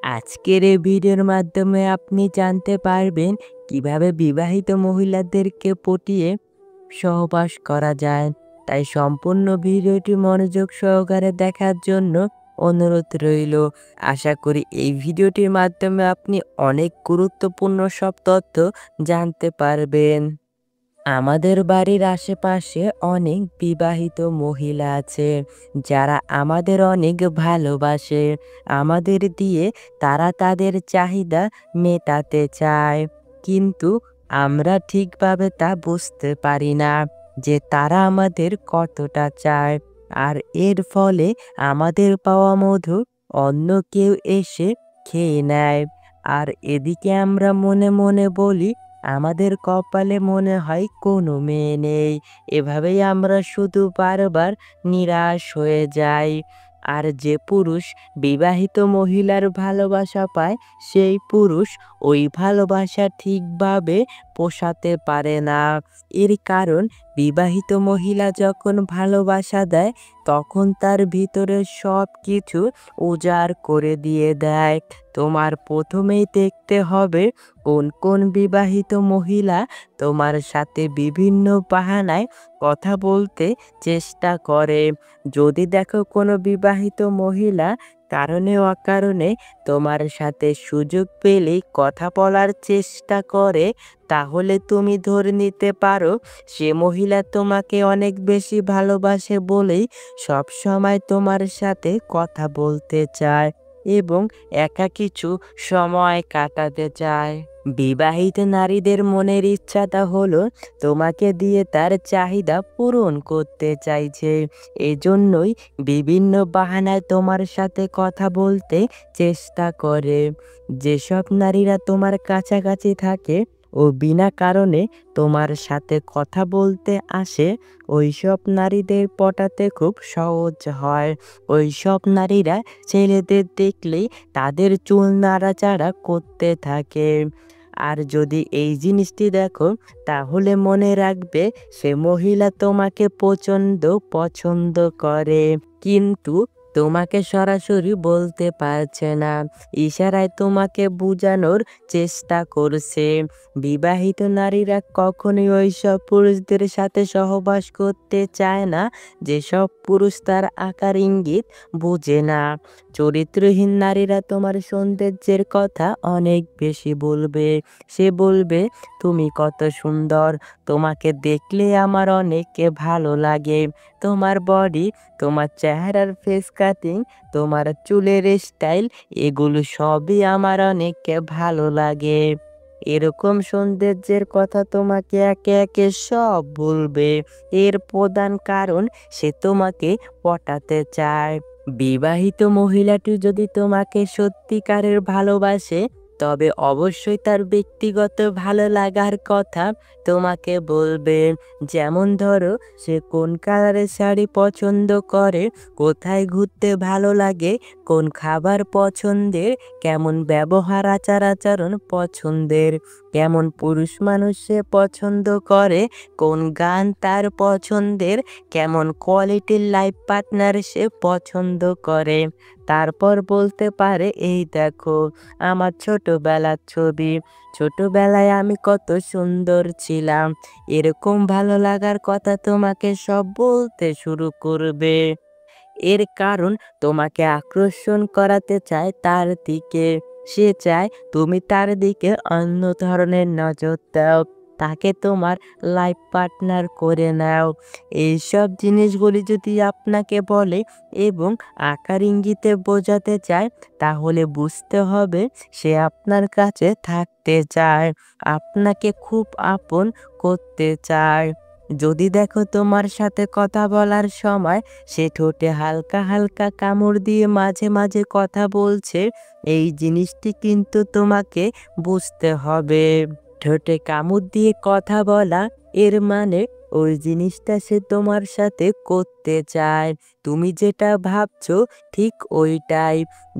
আজকের এই ভিডিওর মাধ্যমে আপনি জানতে পারবেন কিভাবে বিবাহিত মহিলাদেরকে পটিয়ে সহবাস করা যায়। তাই সম্পূর্ণ ভিডিওটি মনোযোগ সহকারে দেখার জন্য অনুরোধ রইল। আশা করি এই ভিডিওটির মাধ্যমে আপনি অনেক গুরুত্বপূর্ণ সব তথ্য জানতে পারবেন। আমাদের বাড়ির আশেপাশে অনেক বিবাহিত মহিলা আছে যারা আমাদের অনেক ভালোবাসে। আমাদের দিয়ে তারা তাদের চাহিদা মেটাতে চায়, কিন্তু আমরা ঠিকভাবে তা বুঝতে পারি না যে তারা আমাদের কতটা চায়। আর এর ফলে আমাদের পাওয়া মধু অন্য কেউ এসে খেয়ে নেয়। আর এদিকে আমরা মনে মনে বলি আমাদের কপালে মনে হয় কোনো মেয়ে নেই। এভাবেই আমরা শুধু বারবার নিরাশ হয়ে যাই। আর যে পুরুষ বিবাহিত মহিলার ভালোবাসা পায়, সেই পুরুষ ওই ভালোবাসা ঠিকভাবে পোষাতে পারে না। এর কারণ বিবাহিত মহিলা যখন ভালোবাসা দেয় তখন তার ভিতরে সব কিছু উজাড় করে দিয়ে দেয়। তোমার প্রথমেই দেখতে হবে কোন কোন বিবাহিত মহিলা তোমার সাথে বিভিন্ন বাহানায় কথা বলতে চেষ্টা করে। যদি দেখো কোনো বিবাহিত মহিলা কারণে অকারণে তোমার সাথে সুযোগ পেলেই কথা বলার চেষ্টা করে, তাহলে তুমি ধরে নিতে পারো সে মহিলা তোমাকে অনেক বেশি ভালোবাসে বলেই সবসময় তোমার সাথে কথা বলতে চায় এবং একা কিছু সময় কাটাতে চায়। বিবাহিত নারীদের মনের ইচ্ছাটা হলো তোমাকে দিয়ে তার চাহিদা পূরণ করতে চাইছে। এজন্যই বিভিন্ন বাহানায় তোমার সাথে কথা বলতে চেষ্টা করে। যেসব নারীরা তোমার কাছাকাছি থাকে ও বিনা কারণে তোমার সাথে কথা বলতে আসে, ওইসব নারীদের পটাতে খুব সহজ হয়। ওইসব নারীরা ছেলেদের দেখলেই তাদের চুল নাড়াচাড়া করতে থাকে। আর যদি এই জিনিসটি দেখো, তাহলে মনে রাখবে সে মহিলা তোমাকে প্রচণ্ড পছন্দ করে, কিন্তু তোমাকে সরাসরি বলতে পারছে না, ইশারায় তোমাকে বোঝানোর চেষ্টা করছে। বিবাহিত নারীরা কখনোই ওইসব পুরুষদের সাথে সহবাস করতে চায় না যেসব পুরুষ তার আকার ইঙ্গিত বোঝে না। চরিত্রহীন নারীরা তোমার সৌন্দর্যের কথা অনেক বেশি বলবে। সে বলবে, তুমি কত সুন্দর, তোমাকে দেখলে আমার অনেক ভালো লাগে, তোমার বডি, তোমার চেহারার ফেস কাটিং, তোমার চুলের স্টাইল, এগুলো সবই আমার অনেক ভালো লাগে। এরকম সৌন্দর্যের কথা তোমাকে একে একে সব বলবে। এর প্রধান কারণ সে তোমাকে পটাতে চায়। বিবাহিত মহিলাটি যদি তোমাকে সত্যিকারের ভালোবাসে, তবে অবশ্যই তার ব্যক্তিগত ভালো লাগার কথা তোমাকে বলবে। যেমন ধরো, সে কোন কালারের শাড়ি পছন্দ করে, কোথায় ঘুরতে ভালো লাগে, কোন খাবার পছন্দের, কেমন ব্যবহার আচার আচরণ পছন্দের, কেমন পুরুষ মানুষ সে পছন্দ করে, কোন গান তার পছন্দের, কেমন কোয়ালিটির লাইফ পার্টনার সে পছন্দ করে। তারপর বলতে পারে, এই দেখো আমার ছোটবেলার ছবি, ছোটবেলায় আমি কত সুন্দর ছিলাম। এরকম ভালো লাগার কথা তোমাকে সব বলতে শুরু করবে। এর কারণ তোমাকে আকর্ষণ করাতে চায় তার দিকে। সে চায় তুমি তার দিকে অন্য ধরনের নজর দাও, তাকে তোমার লাইফ পার্টনার করে নাও। এইসব জিনিসগুলি যদি আপনাকে বলে এবং আকার ইঙ্গিতে বোঝাতে চায়, তাহলে বুঝতে হবে সে আপনার কাছে থাকতে চায়, আপনাকে খুব আপন করতে চায়। যদি দেখো তোমার সাথে কথা বলার সময় সে ঠোঁটে হালকা হালকা কামড় দিয়ে মাঝে মাঝে কথা বলছে, এই জিনিসটি কিন্তু তোমাকে বুঝতে হবে। ঠোঁটে কামড় দিয়ে কথা বলা এর মানে ওই জিনিসটা সে তোমার সাথে করতে চায়। তুমি যেটা ভাবছো ঠিক ওইটাই।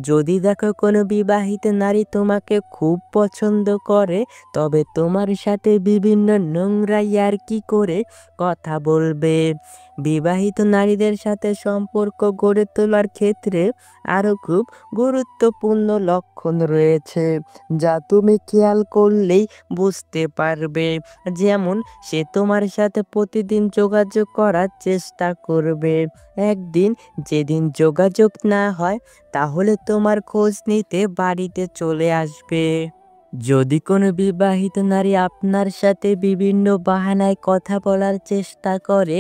যদি দেখো কোনো বিবাহিত নারী তোমাকে খুব পছন্দ করে, তবে তোমার সাথে বিভিন্ন নোংরা ইয়ার্কি করে কথা বলবে। বিবাহিত নারীদের সাথে সম্পর্ক গড়ে তোলার ক্ষেত্রে আরও খুব গুরুত্বপূর্ণ লক্ষণ রয়েছে, যা তুমি খেয়াল করলেই বুঝতে পারবে। যেমন, সে তোমার সাথে প্রতিদিন যোগাযোগ করার চেষ্টা করবে। একদিন যেদিন যোগাযোগ না হয়, তাহলে তোমার খোঁজ নিতে বাড়িতে চলে আসবে। যদি কোনো বিবাহিত নারী আপনার সাথে বিভিন্ন বাহানায় কথা বলার চেষ্টা করে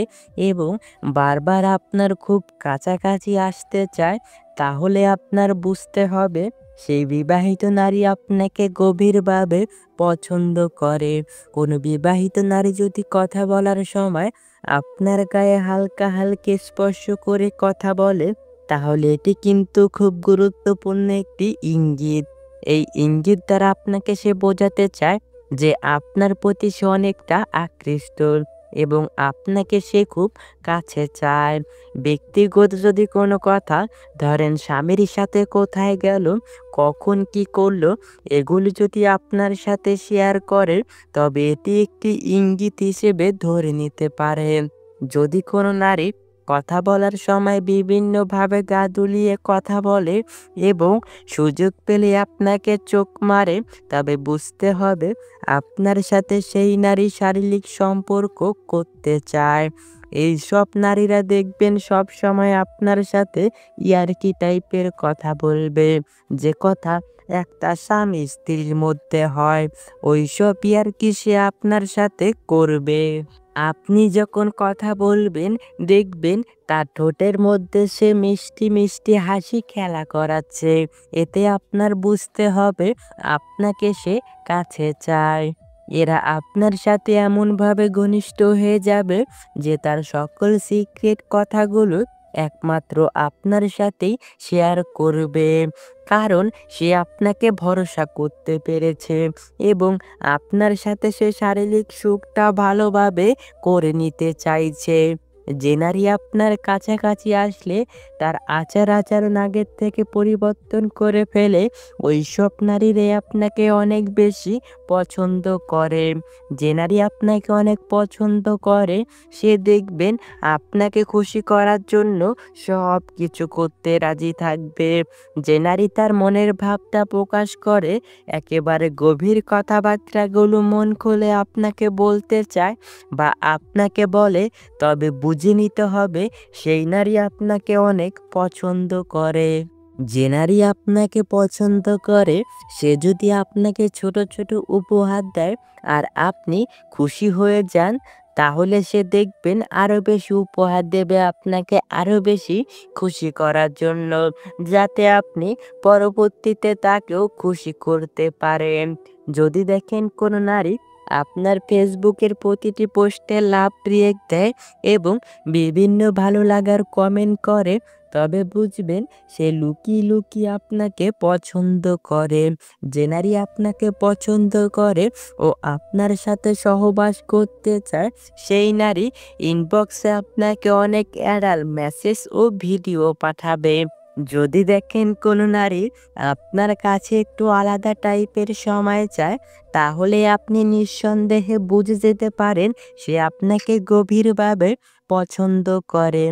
এবং বারবার আপনার খুব কাছাকাছি আসতে চায়, তাহলে আপনার বুঝতে হবে সেই বিবাহিত নারী আপনাকে গভীরভাবে পছন্দ করে। কোনো বিবাহিত নারী যদি কথা বলার সময় আপনার গায়ে হালকা হালকা স্পর্শ করে কথা বলে, তাহলে এটি কিন্তু খুব গুরুত্বপূর্ণ একটি ইঙ্গিত। এই ইঙ্গিত দ্বারা আপনাকে সে বোঝাতে চায় যে আপনার প্রতি সে অনেকটা আকৃষ্ট এবং আপনাকে সে খুব কাছে চায়। ব্যক্তিগত যদি কোনো কথা, ধরেন স্বামীর সাথে কোথায় গেল, কখন কি করলো, এগুলি যদি আপনার সাথে শেয়ার করে, তবে এটি একটি ইঙ্গিত হিসেবে ধরে নিতে পারেন। যদি কোনো নারী কথা বলার সময় বিভিন্নভাবে গা দুলিয়ে কথা বলে এবং সুযোগ পেলে আপনাকে চোখ মারে, তবে বুঝতে হবে আপনার সাথে সেই নারী শারীরিক সম্পর্ক করতে চায়। এইসব নারীরা দেখবেন সব সময় আপনার সাথে ইয়ার্কি টাইপের কথা বলবে, যে কথা একটা স্বামী স্ত্রীর মধ্যে হয়, ওইসব ইয়ার্কি সে আপনার সাথে করবে। আপনি যখন কথা বলবেন, দেখবেন তার ঠোঁটের মধ্যে সে মিষ্টি মিষ্টি হাসি খেলা করাচ্ছে। এতে আপনার বুঝতে হবে আপনাকে সে কাছে চায়। এরা আপনার সাথে এমনভাবে ঘনিষ্ঠ হয়ে যাবে যে তার সকল সিক্রেট কথাগুলো একমাত্র আপনার সাথেই শেয়ার করবে, কারণ সে আপনাকে ভরসা করতে পেরেছে এবং আপনার সাথে সে শারীরিক সুখটা ভালোভাবে করে নিতে চাইছে। যে নারী আপনার কাছাকাছি আসলে তার আচার আচরণ আগের থেকে পরিবর্তন করে ফেলে, ওইসব নারীরাই আপনাকে অনেক বেশি পছন্দ করে। যে নারী আপনাকে অনেক পছন্দ করে, সে দেখবেন আপনাকে খুশি করার জন্য সব কিছু করতে রাজি থাকবে। যে নারী তার মনের ভাবটা প্রকাশ করে, একেবারে গভীর কথাবার্তাগুলো মন খুলে আপনাকে বলতে চায় বা আপনাকে বলে, তবে বুঝে নিতে হবে সেই নারী আপনাকে অনেক পছন্দ করে। যে নারী আপনাকে পছন্দ করে, সে যদি আপনাকে ছোট ছোট উপহার দেয় আর আপনি খুশি হয়ে যান, তাহলে সে দেখবেন আরও বেশি উপহার দেবে আপনাকে আরও বেশি খুশি করার জন্য, যাতে আপনি পরবর্তীতে তাকেও খুশি করতে পারেন। যদি দেখেন কোনো নারী আপনার ফেসবুকের প্রতিটি পোস্টে লাভ রিয়েক্ট দেয় এবং বিভিন্ন ভালো লাগার কমেন্ট করে, তবে বুঝবেন সে লুকিয়ে লুকিয়ে আপনাকে পছন্দ করে। যে নারী আপনাকে পছন্দ করে ও আপনার সাথে সহবাস করতে চায়, সেই নারী ইনবক্সে আপনাকে অনেক অ্যাডাল মেসেজ ও ভিডিও পাঠাবে। যদি দেখেন কোনো নারী আপনার কাছে একটু আলাদা টাইপের সময় চায়, তাহলে আপনি নিঃসন্দেহে বুঝে যেতে পারেন সে আপনাকে গভীরভাবে পছন্দ করে।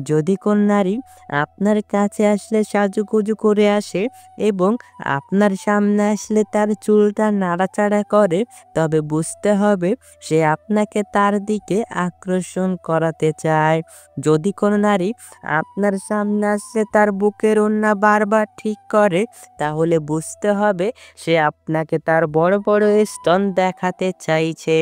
যদি কোন নারী আপনার কাছে আসলে সাজুগুজু করে আসে এবং আপনার সামনে আসলে তার চুলটা নাড়াচাড়া করে, তবে বুঝতে হবে সে আপনাকে তার দিকে আকর্ষণ করাতে চায়। যদি কোনো নারী আপনার সামনে আসলে তার বুকের ওড়না বারবার ঠিক করে, তাহলে বুঝতে হবে সে আপনাকে তার বড় বড় স্তন দেখাতে চাইছে।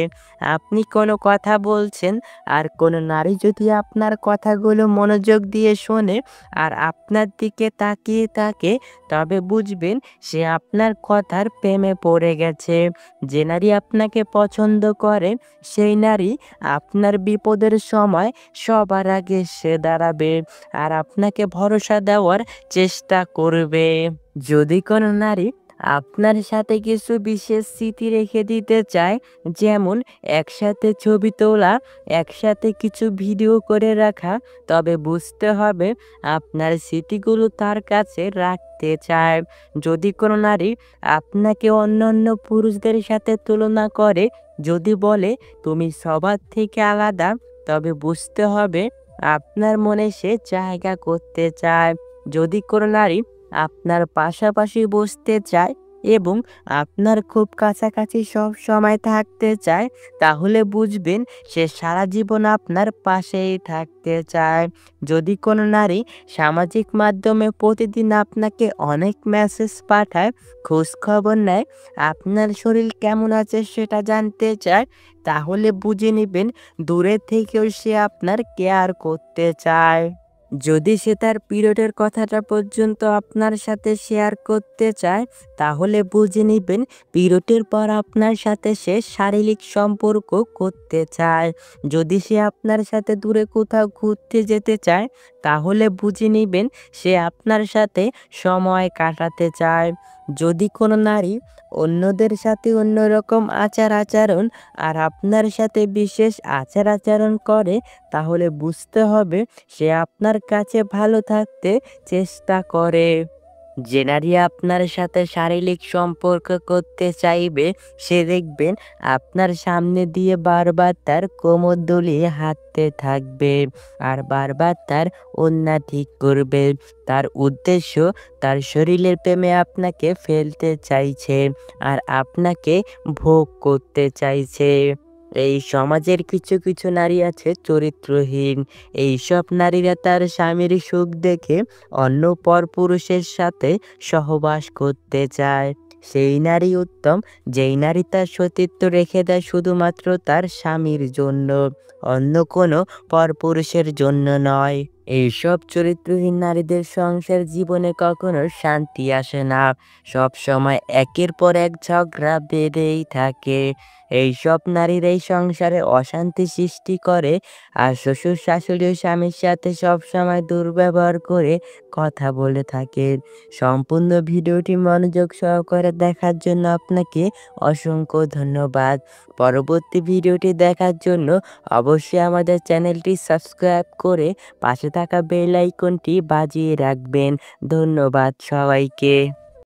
আপনি কোনো কথা বলছেন আর কোনো নারী যদি আপনার কথাগুলো মনোযোগ দিয়ে শোনে আর আপনার দিকে তাকিয়ে থাকে, তবে বুঝবেন সে আপনার কথার প্রেমে পড়ে গেছে। যে নারী আপনাকে পছন্দ করে, সেই নারী আপনার বিপদের সময় সবার আগে সে দাঁড়াবে আর আপনাকে ভরসা দেওয়ার চেষ্টা করবে। যদি কোনো নারী আপনার সাথে কিছু বিশেষ স্মৃতি রেখে দিতে চায়, যেমন একসাথে ছবি তোলা, একসাথে কিছু ভিডিও করে রাখা, তবে বুঝতে হবে আপনার স্মৃতিগুলো তার কাছে রাখতে চায়। যদি কোনো নারী আপনাকে অন্যান্য পুরুষদের সাথে তুলনা করে, যদি বলে তুমি সবার থেকে আলাদা, তবে বুঝতে হবে আপনার মনে সে জায়গা করতে চায়। যদি কোনো নারী আপনার পাশাপাশি বসতে চায় এবং আপনার খুব কাছাকাছি সব সময় থাকতে চায়, তাহলে বুঝবেন সে সারা জীবন আপনার পাশেই থাকতে চায়। যদি কোনো নারী সামাজিক মাধ্যমে প্রতিদিন আপনাকে অনেক মেসেজ পাঠায়, খোঁজখবর নেয়, আপনার শরীর কেমন আছে সেটা জানতে চায়, তাহলে বুঝে নিবেন দূরে থেকেও সে আপনার কেয়ার করতে চায়। যদি সে তার পিরিয়ডের কথাটা পর্যন্ত আপনার সাথে শেয়ার করতে চায়, তাহলে বুঝে নিবেন পিরিয়ডের পর আপনার সাথে সে শারীরিক সম্পর্ক করতে চায়। যদি সে আপনার সাথে দূরে কোথাও ঘুরতে যেতে চায়, তাহলে বুঝে নিবেন সে আপনার সাথে সময় কাটাতে চায়। যদি কোনো নারী অন্যদের সাথে অন্যরকম আচার-আচরণ আর আপনার সাথে বিশেষ আচার-আচরণ করে, তাহলে বুঝতে হবে সে আপনার কাছে ভালো থাকতে চেষ্টা করে। যে নারী আপনার সাথে শারীরিক সম্পর্ক করতে চাইবে, সে দেখবেন আপনার সামনে দিয়ে বারবার তার কোমর দুলিয়ে হাঁটতে থাকবে আর বারবার তার ওড়না ঠিক করবে। তার উদ্দেশ্য তার শরীরের প্রেমে আপনাকে ফেলতে চাইছে আর আপনাকে ভোগ করতে চাইছে। এই সমাজের কিছু কিছু নারী আছে চরিত্রহীন। এইসব নারীরা তার স্বামীর সুখ দেখে অন্য পরপুরুষের সাথে সহবাস করতে চায়। সেই নারী উত্তম, যেই নারী তার সতীত্ব রেখে দেয় শুধুমাত্র তার স্বামীর জন্য, অন্য কোনো পরপুরুষের জন্য নয়। এইসব চরিত্রহীন নারীদের সংসার জীবনে কখনো শান্তি আসে না। সব সময় একের পর এক ঝগড়া বেঁধেই থাকে। এইসব নারীরাই সংসারে অশান্তি সৃষ্টি করে আর শ্বশুর শাশুড়ি ও স্বামীর সাথে সবসময় দুর্ব্যবহার করে কথা বলে থাকে। সম্পূর্ণ ভিডিওটি মনোযোগ সহকারে দেখার জন্য আপনাকে অসংখ্য ধন্যবাদ। পরবর্তী ভিডিওটি দেখার জন্য অবশ্যই আমাদের চ্যানেলটি সাবস্ক্রাইব করে পাশে থাকা বেল আইকনটি বাজিয়ে রাখবেন। ধন্যবাদ সবাইকে।